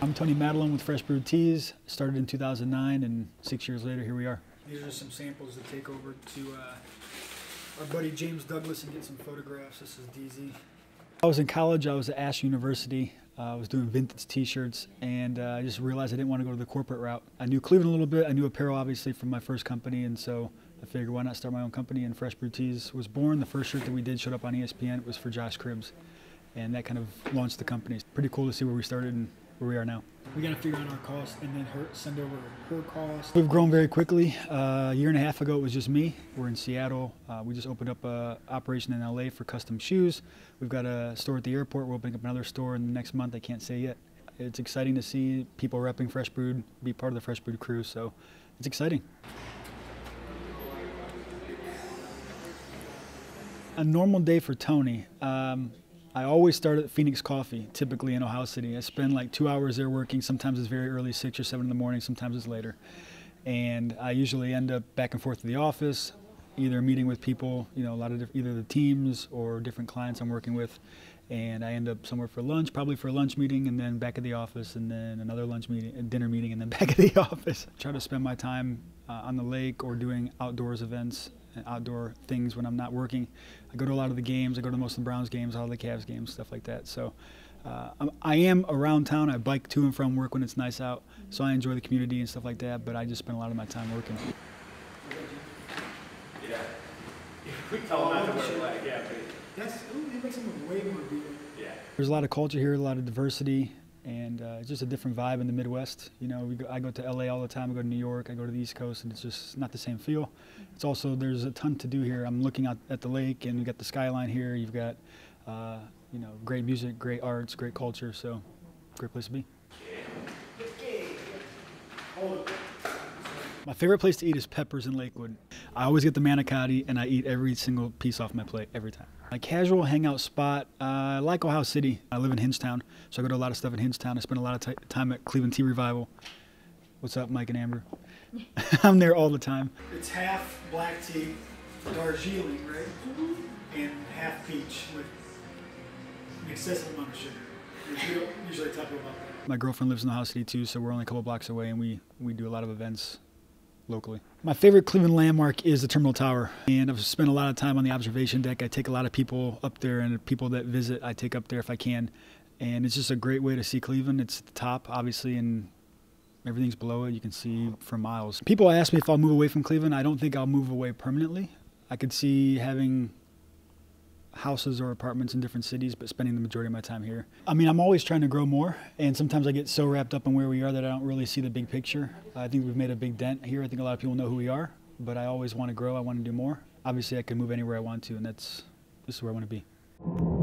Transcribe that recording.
I'm Tony-Madalone with Fresh Brewed Tees. Started in 2009, and 6 years later, here we are. These are some samples to take over to our buddy James Douglas and get some photographs. This is DZ. I was in college. I was at Ash University. I was doing vintage T-shirts, and I just realized I didn't want to go to the corporate route. I knew Cleveland a little bit. I knew apparel, obviously, from my first company, and so I figured why not start my own company, and Fresh Brewed Tees was born. The first shirt that we did showed up on ESPN. It was for Josh Cribbs, and that kind of launched the company. It's pretty cool to see where we started and where we are now. We got to figure out our costs and then send over her costs. We've grown very quickly. A year and a half ago, it was just me. We're in Seattle. We just opened up an operation in LA for custom shoes. We've got a store at the airport. We're opening up another store in the next month. I can't say yet. It's exciting to see people repping Fresh Brewed, be part of the Fresh Brewed crew, so it's exciting. A normal day for Tony. I always start at Phoenix Coffee, typically in Ohio City. I spend like 2 hours there working. Sometimes it's very early, 6 or 7 in the morning. Sometimes it's later. And I usually end up back and forth to the office, either meeting with people, you know, a lot of either the teams or different clients I'm working with. And I end up somewhere for lunch, probably for a lunch meeting, and then back at the office, and then another lunch meeting, a dinner meeting, and then back at the office. I try to spend my time on the lake or doing outdoors events and outdoor things when I'm not working. I go to a lot of the games. I go to most of the Browns games, all the Cavs games, stuff like that. So I am around town. I bike to and from work when it's nice out. So I enjoy the community and stuff like that, but I just spend a lot of my time working. Yeah. We tell them not to wear black, yeah. It makes them way more beautiful. Yeah. There's a lot of culture here, a lot of diversity, and it's just a different vibe in the Midwest. You know, I go to LA all the time. I go to New York. I go to the East Coast, and it's just not the same feel. It's also, there's a ton to do here. I'm looking out at the lake, and you've got the skyline here. You've got, you know, great music, great arts, great culture. So, great place to be. My favorite place to eat is Peppers in Lakewood. I always get the manicotti, and I eat every single piece off my plate every time. My casual hangout spot, I like Ohio City. I live in Hingetown, so I go to a lot of stuff in Hingetown. I spend a lot of time at Cleveland Tea Revival. What's up, Mike and Amber? I'm there all the time. It's half black tea, Darjeeling, right? And half peach with an excessive amount of sugar. We don't usually talk about that. My girlfriend lives in Ohio City too, so we're only a couple blocks away, and we do a lot of events locally. My favorite Cleveland landmark is the Terminal Tower, and I've spent a lot of time on the observation deck. I take a lot of people up there, and people that visit I take up there if I can, and it's just a great way to see Cleveland. It's at the top, obviously, and everything's below it. You can see for miles. People ask me if I'll move away from Cleveland. I don't think I'll move away permanently. I could see having houses or apartments in different cities, but spending the majority of my time here. I mean, I'm always trying to grow more, and sometimes I get so wrapped up in where we are that I don't really see the big picture. I think we've made a big dent here. I think a lot of people know who we are, but I always want to grow. I want to do more. Obviously, I can move anywhere I want to, and this is where I want to be.